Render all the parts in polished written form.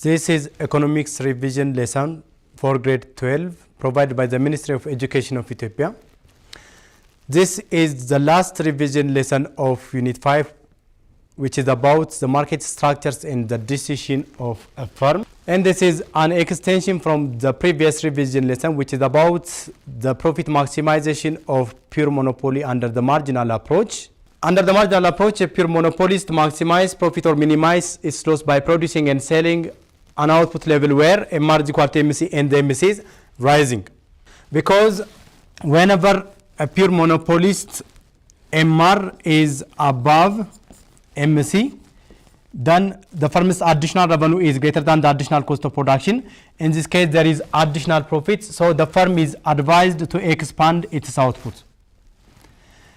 This is economics revision lesson for grade 12 provided by the Ministry of Education of Ethiopia. This is the last revision lesson of Unit 5, which is about the market structures and the decision of a firm. And this is an extension from the previous revision lesson, which is about the profit maximization of pure monopoly under the marginal approach. Under the marginal approach, a pure monopolist maximize profit or minimize its loss by producing and selling an output level where MR is equal to MC and the MC is rising. Because whenever a pure monopolist MR is above MC, then the firm's additional revenue is greater than the additional cost of production. In this case, there is additional profits, so the firm is advised to expand its output.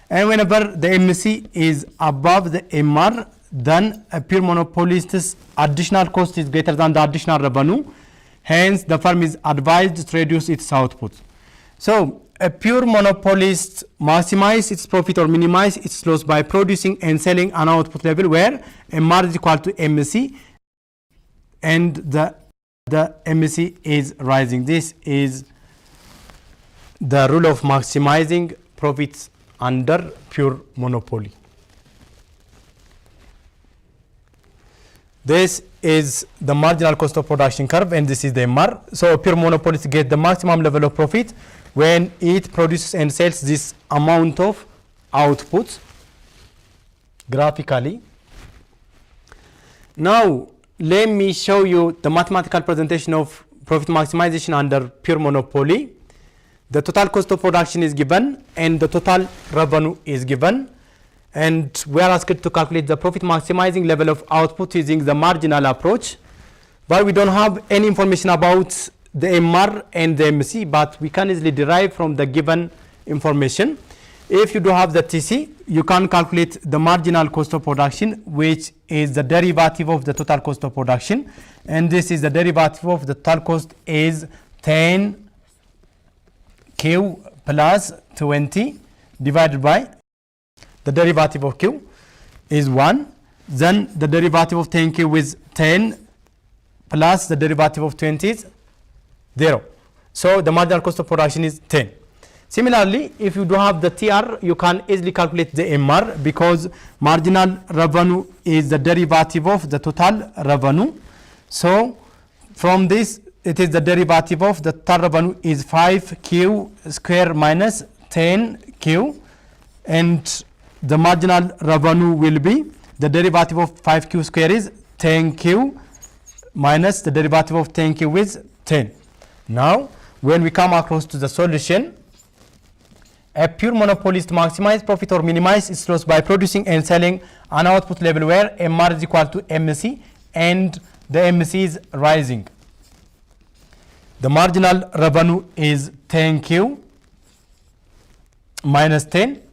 And whenever the MC is above the MR, then a pure monopolist's additional cost is greater than the additional revenue. Hence, the firm is advised to reduce its output. So, a pure monopolist maximize its profit or minimize its loss by producing and selling an output level where MR is equal to MC and the MC is rising. This is the rule of maximizing profits under pure monopoly. This is the marginal cost of production curve and this is the MR. So a pure monopolist gets the maximum level of profit when it produces and sells this amount of output graphically. Now let me show you the mathematical presentation of profit maximization under pure monopoly. The total cost of production is given and the total revenue is given, and we are asked to calculate the profit maximizing level of output using the marginal approach. But we don't have any information about the MR and the MC, but we can easily derive from the given information. If you do have the TC, you can calculate the marginal cost of production, which is the derivative of the total cost of production, and this is the derivative of the total cost is 10 Q plus 20 divided by the derivative of Q is 1. Then the derivative of 10Q is 10 plus the derivative of 20 is 0. So the marginal cost of production is 10. Similarly, if you do have the TR, you can easily calculate the MR because marginal revenue is the derivative of the total revenue. So from this, it is the derivative of the total revenue is 5Q square minus 10Q, and the marginal revenue will be the derivative of 5Q square is 10Q minus the derivative of 10Q is 10. Now, when we come across to the solution, a pure monopolist maximize profit or minimize its loss by producing and selling an output level where MR is equal to MC and the MC is rising. The marginal revenue is 10Q minus 10,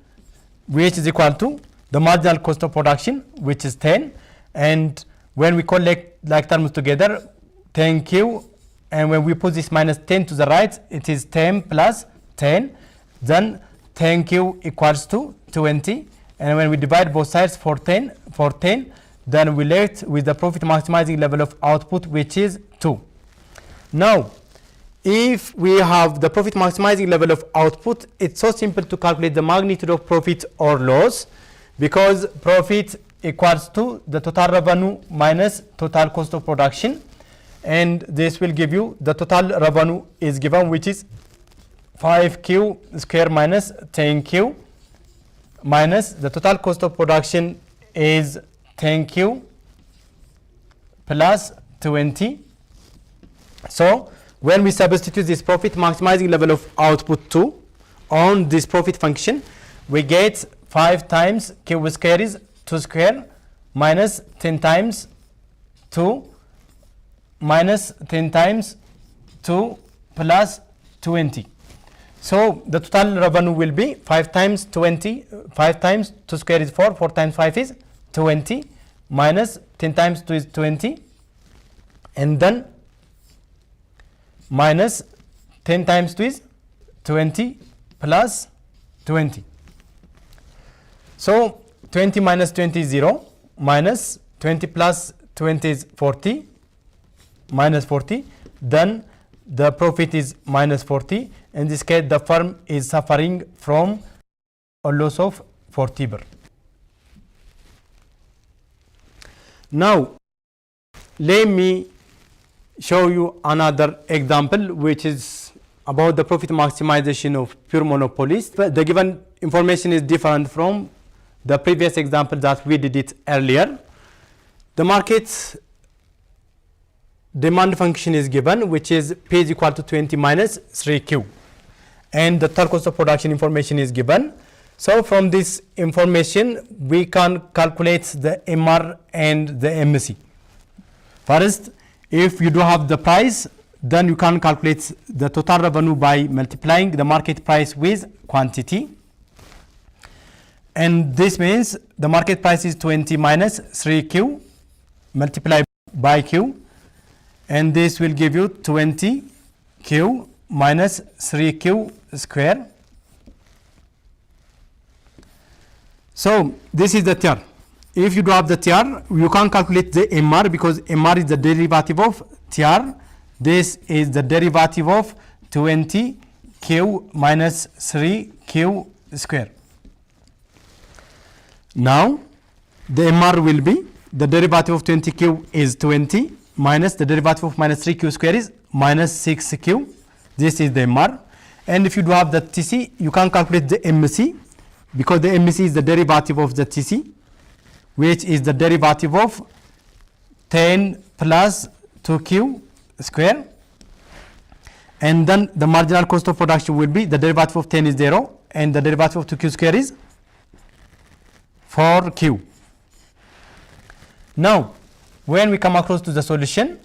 which is equal to the marginal cost of production, which is 10. And when we collect like terms together, 10Q, and when we put this minus 10 to the right, it is 10 plus 10. Then 10Q equals to 20. And when we divide both sides for 10, then we left with the profit maximizing level of output, which is 2. Now, if we have the profit maximizing level of output, it's so simple to calculate the magnitude of profit or loss, because profit equals to the total revenue minus total cost of production, and this will give you the total revenue is given, which is 5Q square minus 10Q minus the total cost of production is 10Q plus 20. So when we substitute this profit maximizing level of output 2 on this profit function, we get 5 times Q square is 2 square minus 10 times 2 minus 10 times 2 plus 20. So the total revenue will be 5 times 20, 5 times 2 square is 4, 4 times 5 is 20, minus 10 times 2 is 20, and then minus 10 times 2 is 20 plus 20. So 20 minus 20 is 0, minus 20 plus 20 is 40, minus 40, then the profit is minus 40. In this case, the firm is suffering from a loss of 40 birr. Now, let me show you another example which is about the profit maximization of pure monopolies. The given information is different from the previous example that we did it earlier. The market demand function is given, which is P is equal to 20 minus 3Q, and the total cost of production information is given. So from this information we can calculate the MR and the MC. First, if you do have the price, then you can calculate the total revenue by multiplying the market price with quantity, and this means the market price is 20 minus 3Q multiplied by Q, and this will give you 20Q minus 3Q square. So this is the TR. If you do have the TR, you can calculate the MR, because MR is the derivative of TR. This is the derivative of 20Q minus 3Q square. Now the MR will be the derivative of 20Q is 20 minus the derivative of minus 3Q square is minus 6Q. This is the MR. And if you do have the TC, you can calculate the MC, because the MC is the derivative of the TC, which is the derivative of 10 plus 2Q square. And then the marginal cost of production will be the derivative of 10 is 0, and the derivative of 2Q square is 4Q. Now, when we come across to the solution,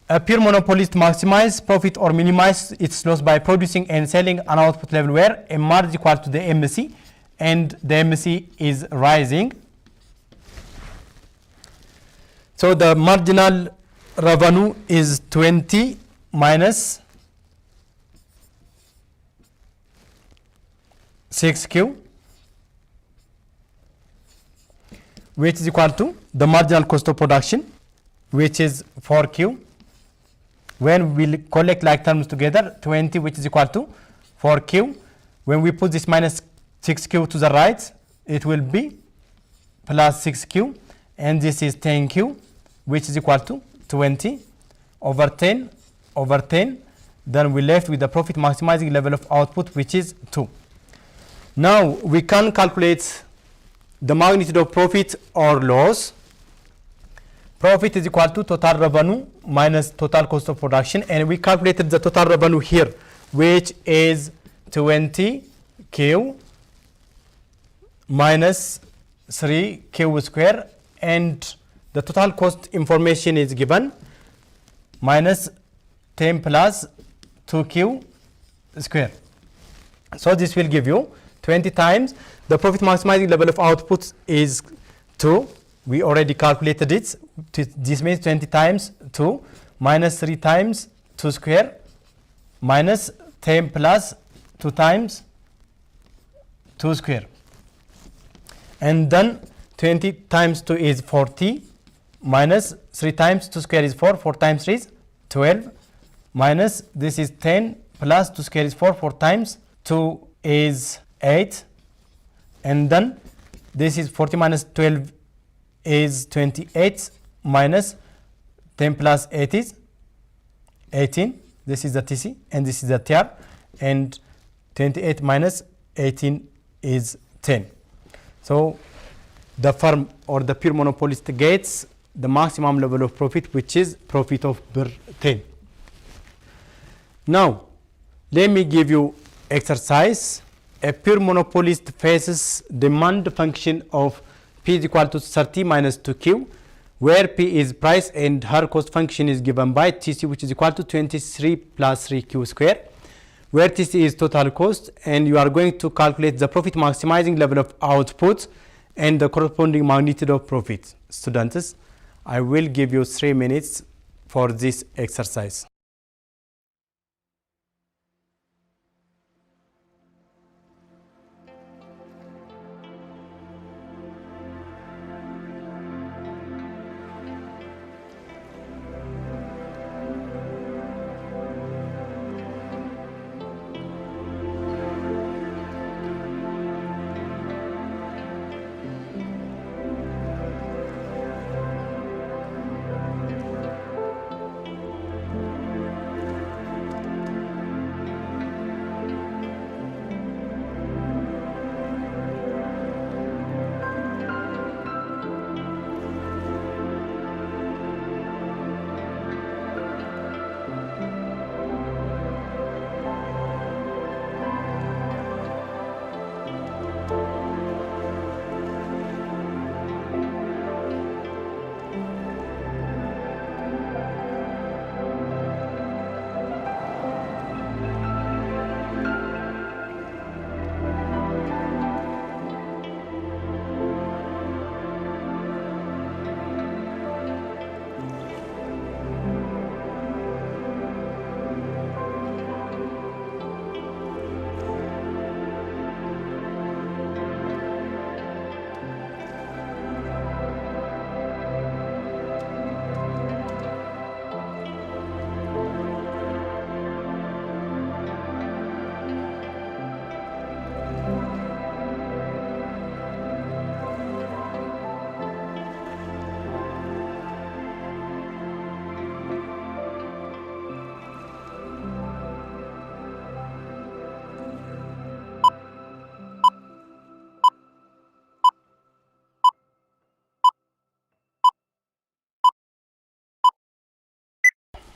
a pure monopolist maximize profit or minimize its loss by producing and selling an output level where MR is equal to the MC and the MC is rising. So the marginal revenue is 20 minus 6Q, which is equal to the marginal cost of production, which is 4Q. When we collect like terms together, 20, which is equal to 4Q. When we put this minus 6Q to the right, it will be plus 6Q, and this is 10Q, which is equal to 20 over 10 over 10. Then we left with the profit maximizing level of output, which is 2. Now we can calculate the magnitude of profit or loss. Profit is equal to total revenue minus total cost of production, and we calculated the total revenue here, which is 20Q minus 3Q square, and the total cost information is given minus 10 plus 2Q square. So this will give you 20 times the profit maximizing level of output is 2. We already calculated it. This means 20 times 2 minus 3 times 2 square minus 10 plus 2 times 2 square. And then 20 times 2 is 40 minus 3 times 2 square is 4. 4 times 3 is 12 minus this is 10 plus 2 square is 4. 4 times 2 is 8. And then this is 40 minus 12 is 28 minus 10 plus 8 is 18. This is the TC and this is the TR, and 28 minus 18 is 10. So the firm or the pure monopolist gets the maximum level of profit, which is profit of birr 10. Now let me give you exercise. A pure monopolist faces demand function of P is equal to 30 minus 2Q, where P is price and her cost function is given by TC, which is equal to 23 plus 3Q square, where TC is total cost, and you are going to calculate the profit maximizing level of output and the corresponding magnitude of profit. Students, I will give you 3 minutes for this exercise.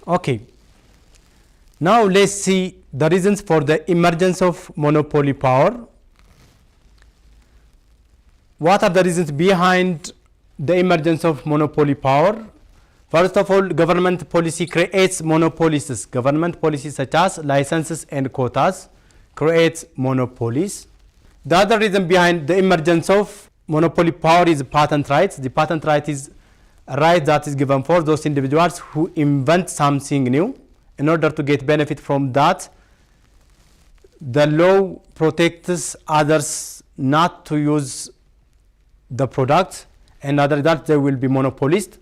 Okay. Now let's see the reasons for the emergence of monopoly power. What are the reasons behind the emergence of monopoly power? First of all, government policy creates monopolies. Government policies such as licenses and quotas creates monopolies. The other reason behind the emergence of monopoly power is patent rights. The patent right is a right that is given for those individuals who invent something new. In order to get benefit from that, the law protects others not to use the product, and other that there will be monopolist.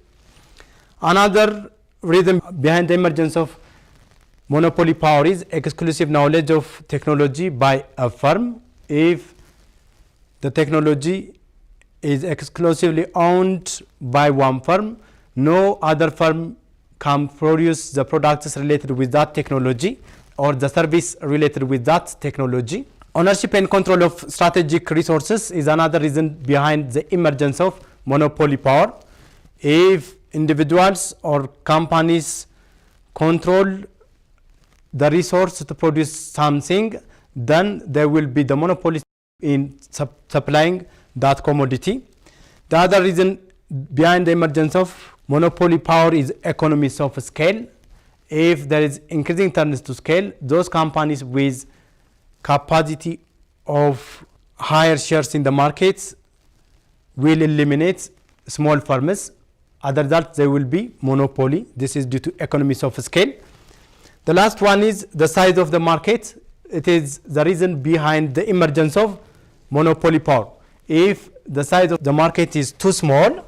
Another reason behind the emergence of monopoly power is exclusive knowledge of technology by a firm. If the technology is exclusively owned by one firm, no other firm can produce the products related with that technology or the service related with that technology. Ownership and control of strategic resources is another reason behind the emergence of monopoly power. If individuals or companies control the resource to produce something, then there will be the monopoly in supplying that commodity. The other reason behind the emergence of monopoly power is economies of scale. If there is increasing turns to scale, those companies with capacity of higher shares in the markets will eliminate small firms. Other than that, there will be monopoly. This is due to economies of scale. The last one is the size of the market. It is the reason behind the emergence of monopoly power. If the size of the market is too small,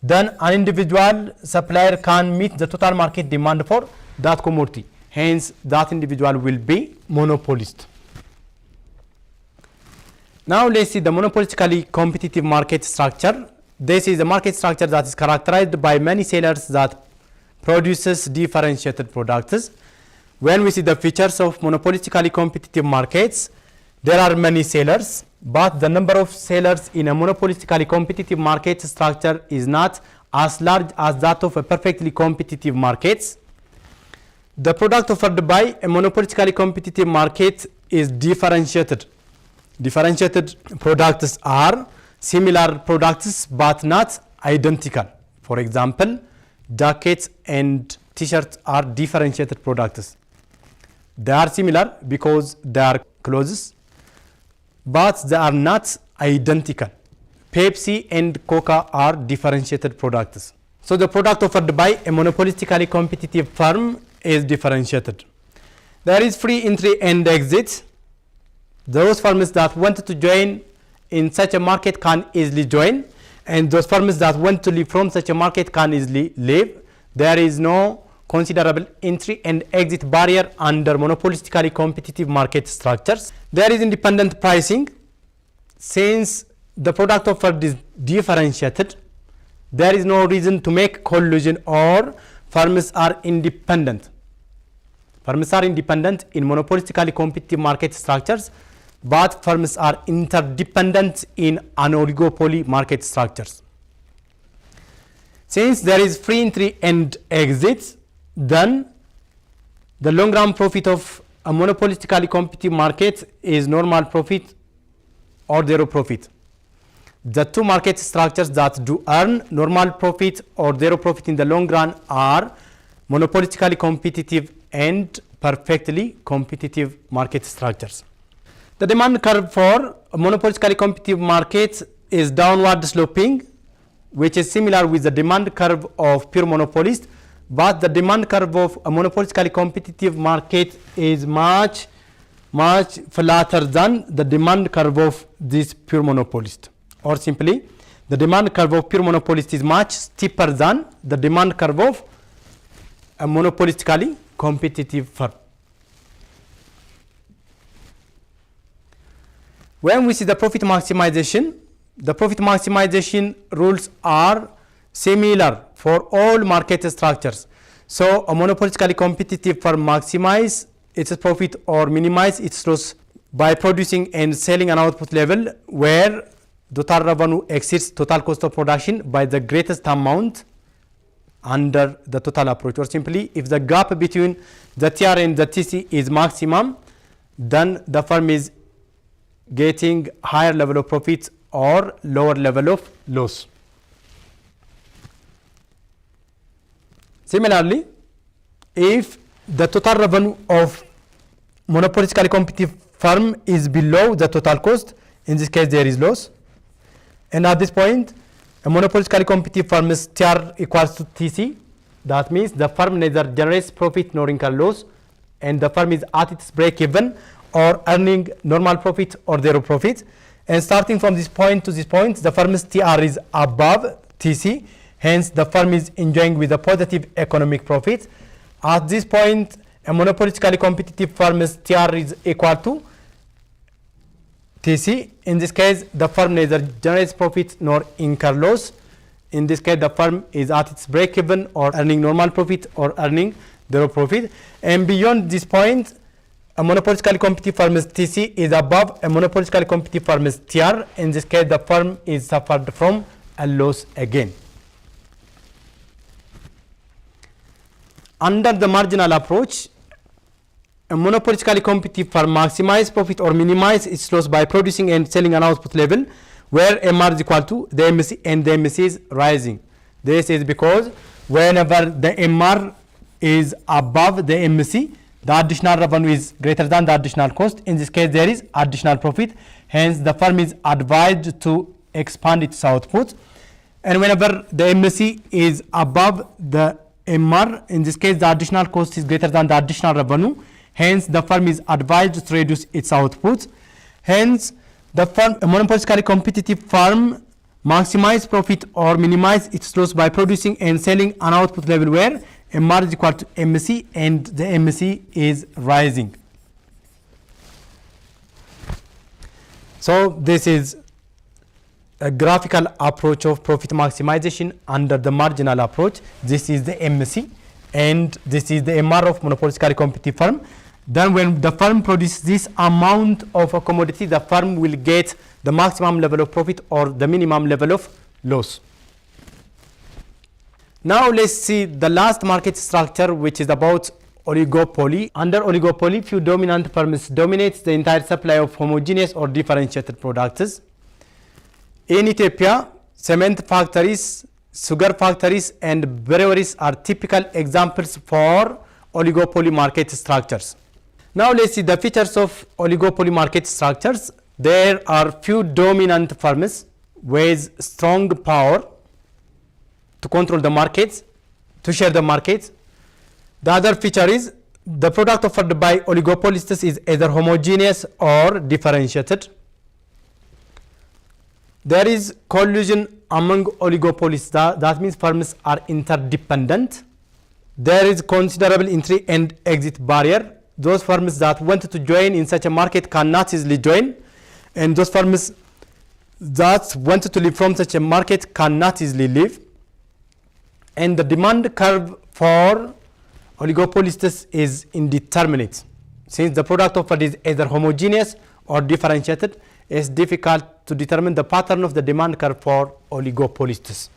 then an individual supplier can meet the total market demand for that commodity. Hence, that individual will be monopolist. Now let's see the monopolistically competitive market structure. This is a market structure that is characterized by many sellers that produces differentiated products. When we see the features of monopolistically competitive markets, there are many sellers, but the number of sellers in a monopolistically competitive market structure is not as large as that of a perfectly competitive market. The product offered by a monopolistically competitive market is differentiated. Differentiated products are similar products but not identical. For example, jackets and t-shirts are differentiated products. They are similar because they are clothes, but they are not identical. Pepsi and Coca are differentiated products. So the product offered by a monopolistically competitive firm is differentiated. There is free entry and exit. Those firms that want to join in such a market can easily join, and those firms that want to leave from such a market can easily leave. There is no considerable entry and exit barrier under monopolistically competitive market structures. There is independent pricing. Since the product offered is differentiated, there is no reason to make collusion, or firms are independent. Firms are independent in monopolistically competitive market structures, but firms are interdependent in an oligopoly market structures. Since there is free entry and exit, then the long run profit of a monopolistically competitive market is normal profit or zero profit. The two market structures that do earn normal profit or zero profit in the long run are monopolistically competitive and perfectly competitive market structures. The demand curve for a monopolistically competitive market is downward sloping, which is similar with the demand curve of pure monopolist, but the demand curve of a monopolistically competitive market is much flatter than the demand curve of this pure monopolist. Or simply, the demand curve of pure monopolist is much steeper than the demand curve of a monopolistically competitive firm. When we see the profit maximization rules are similar for all market structures. So a monopolistically competitive firm maximize its profit or minimize its loss by producing and selling an output level where total revenue exceeds total cost of production by the greatest amount under the total approach, or simply if the gap between the TR and the TC is maximum, then the firm is getting higher level of profit or lower level of loss. Similarly, if the total revenue of monopolistically competitive firm is below the total cost, in this case there is loss. And at this point, a monopolistically competitive firm's TR equals to TC. That means the firm neither generates profit nor incur loss, and the firm is at its break even or earning normal profit or zero profit. And starting from this point to this point, the firm's TR is above TC. Hence, the firm is enjoying with a positive economic profit. At this point, a monopolistically competitive firm's TR is equal to TC. In this case, the firm neither generates profit nor incur loss. In this case, the firm is at its break even or earning normal profit or earning zero profit. And beyond this point, a monopolistically competitive firm's TC is above a monopolistically competitive firm's TR. In this case, the firm is suffered from a loss again. Under the marginal approach, a monopolistically competitive firm maximizes profit or minimizes its loss by producing and selling an output level where MR is equal to the MC and the MC is rising. This is because whenever the MR is above the MC, the additional revenue is greater than the additional cost. In this case, there is additional profit. Hence, the firm is advised to expand its output. And whenever the MC is above the MR, in this case, the additional cost is greater than the additional revenue. Hence, the firm is advised to reduce its output. Hence, the firm, a monopolistically competitive firm, maximize profit or minimize its loss by producing and selling an output level where MR is equal to MC and the MC is rising. So, this is a graphical approach of profit maximization under the marginal approach. This is the MC and this is the MR of monopolistically competitive firm. Then when the firm produces this amount of a commodity, the firm will get the maximum level of profit or the minimum level of loss. Now let's see the last market structure, which is about oligopoly. Under oligopoly, few dominant firms dominate the entire supply of homogeneous or differentiated products. In Ethiopia, cement factories, sugar factories, and breweries are typical examples for oligopoly market structures. Now let's see the features of oligopoly market structures. There are few dominant firms with strong power to control the markets, to share the markets. The other feature is the product offered by oligopolists is either homogeneous or differentiated. There is collusion among oligopolists. That means firms are interdependent. There is considerable entry and exit barrier. Those firms that wanted to join in such a market cannot easily join, and those firms that wanted to leave from such a market cannot easily leave. And the demand curve for oligopolists is indeterminate. Since the product offered is either homogeneous or differentiated, it's difficult to determine the pattern of the demand curve for oligopolists.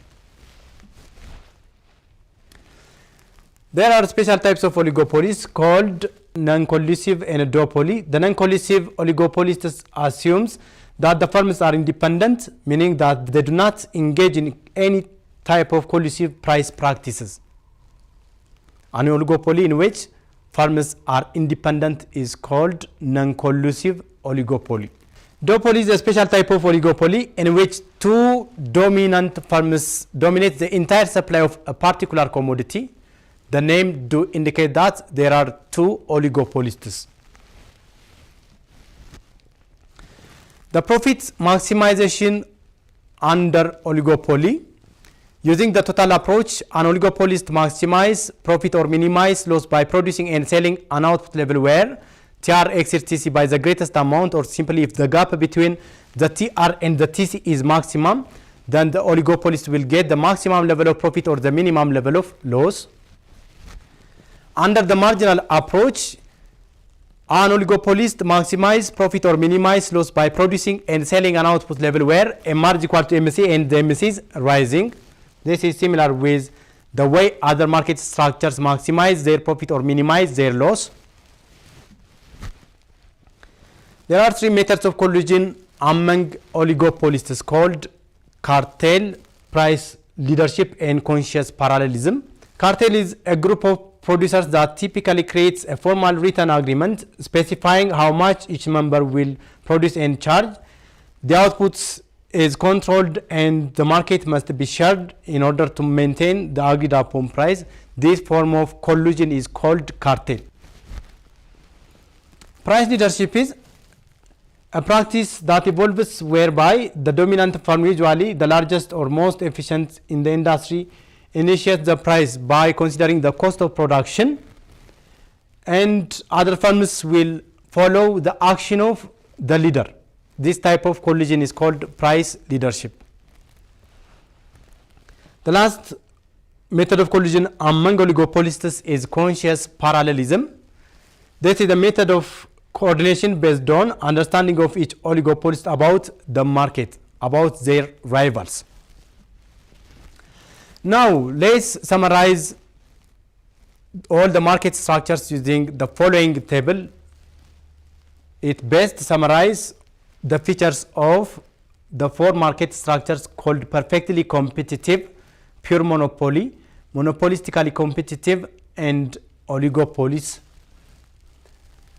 There are special types of oligopolies called non-collusive and duopoly. The non-collusive oligopolist assumes that the firms are independent, meaning that they do not engage in any type of collusive price practices. An oligopoly in which firms are independent is called non-collusive oligopoly. Duopoly is a special type of oligopoly in which two dominant firms dominate the entire supply of a particular commodity. The name do indicate that there are two oligopolists. The profit maximization under oligopoly. Using the total approach, an oligopolist maximize profit or minimize loss by producing and selling an output level where TR exceeds TC by the greatest amount, or simply if the gap between the TR and the TC is maximum, then the oligopolist will get the maximum level of profit or the minimum level of loss. Under the marginal approach, an oligopolist maximize profit or minimize loss by producing and selling an output level where MR is equal to MC and the MC is rising. This is similar with the way other market structures maximize their profit or minimize their loss. There are three methods of collusion among oligopolists called cartel, price leadership, and conscious parallelism. Cartel is a group of producers that typically creates a formal written agreement specifying how much each member will produce and charge. The outputs is controlled and the market must be shared in order to maintain the agreed upon price. This form of collusion is called cartel. Price leadership is a practice that evolves whereby the dominant firm, usually the largest or most efficient in the industry, initiates the price by considering the cost of production, and other firms will follow the action of the leader. This type of collusion is called price leadership. The last method of collusion among oligopolists is conscious parallelism. This is a method of coordination based on understanding of each oligopolist about the market, about their rivals. Now let's summarize all the market structures using the following table. It best summarizes the features of the four market structures called perfectly competitive, pure monopoly, monopolistically competitive, and oligopolies.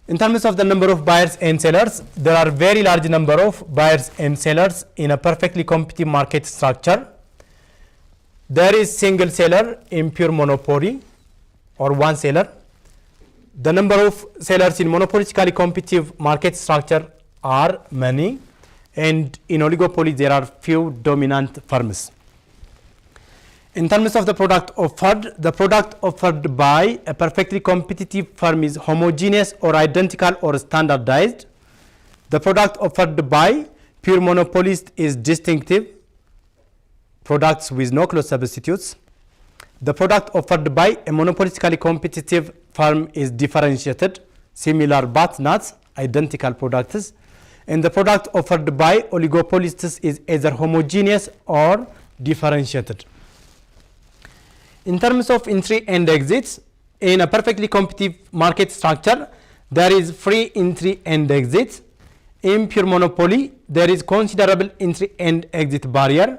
In terms of the number of buyers and sellers, there are very large number of buyers and sellers in a perfectly competitive market structure. There is single seller in pure monopoly or one seller. The number of sellers in monopolistically competitive market structure are many, and in oligopoly there are few dominant firms. In terms of the product offered, the product offered by a perfectly competitive firm is homogeneous or identical or standardized. The product offered by pure monopolist is distinctive, products with no close substitutes. The product offered by a monopolistically competitive firm is differentiated, similar but not identical products. And the product offered by oligopolists is either homogeneous or differentiated. In terms of entry and exits, in a perfectly competitive market structure, there is free entry and exit. In pure monopoly, there is considerable entry and exit barrier.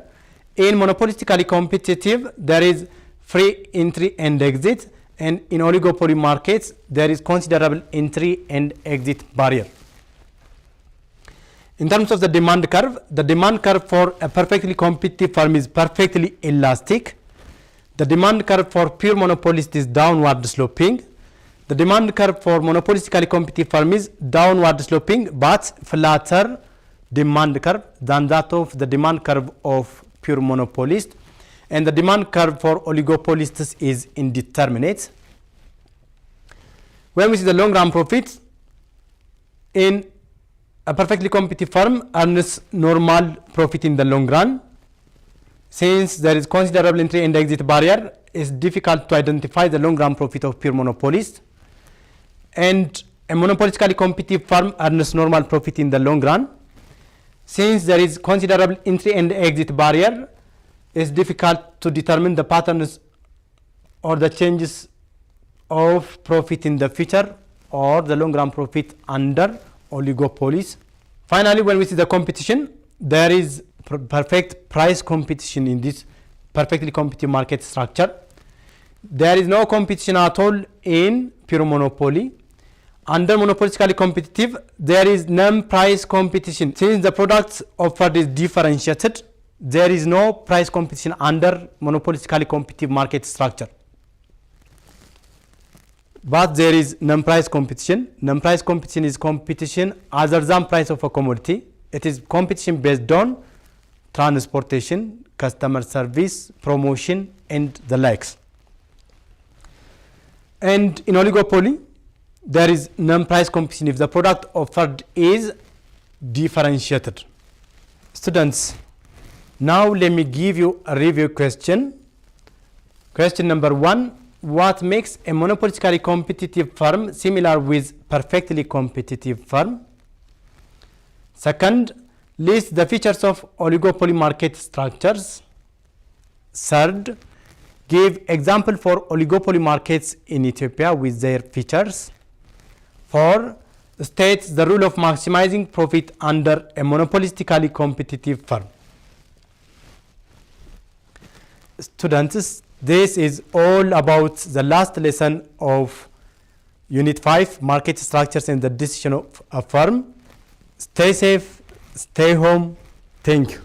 In monopolistically competitive, there is free entry and exit. And in oligopoly markets, there is considerable entry and exit barrier. In terms of the demand curve for a perfectly competitive firm is perfectly elastic. The demand curve for pure monopolist is downward sloping. The demand curve for monopolistically competitive firm is downward sloping but flatter demand curve than that of the demand curve of pure monopolist. And the demand curve for oligopolists is indeterminate. When we see the long run profit, in a perfectly competitive firm earns normal profit in the long run. Since there is considerable entry and exit barrier, it's difficult to identify the long run profit of pure monopolist. And a monopolistically competitive firm earns normal profit in the long run. Since there is considerable entry and exit barrier, it's difficult to determine the patterns or the changes of profit in the future or the long run profit under oligopolies. Finally, when we see the competition, there is perfect price competition in this perfectly competitive market structure. There is no competition at all in pure monopoly. Under monopolistically competitive, there is non-price competition. Since the products offered is differentiated, there is no price competition under monopolistically competitive market structure. But there is non-price competition. Non-price competition is competition other than price of a commodity. It is competition based on transportation, customer service, promotion, and the likes. And in oligopoly, there is non-price competition if the product offered is differentiated. Students, now let me give you a review question. Question number 1. What makes a monopolistically competitive firm similar with perfectly competitive firm? Second, list the features of oligopoly market structures. Third, Give example for oligopoly markets in Ethiopia with their features. 4. States the rule of maximizing profit under a monopolistically competitive firm. Students, this is all about the last lesson of Unit 5, Market Structures and the Decision of a Firm. Stay safe, stay home. Thank you.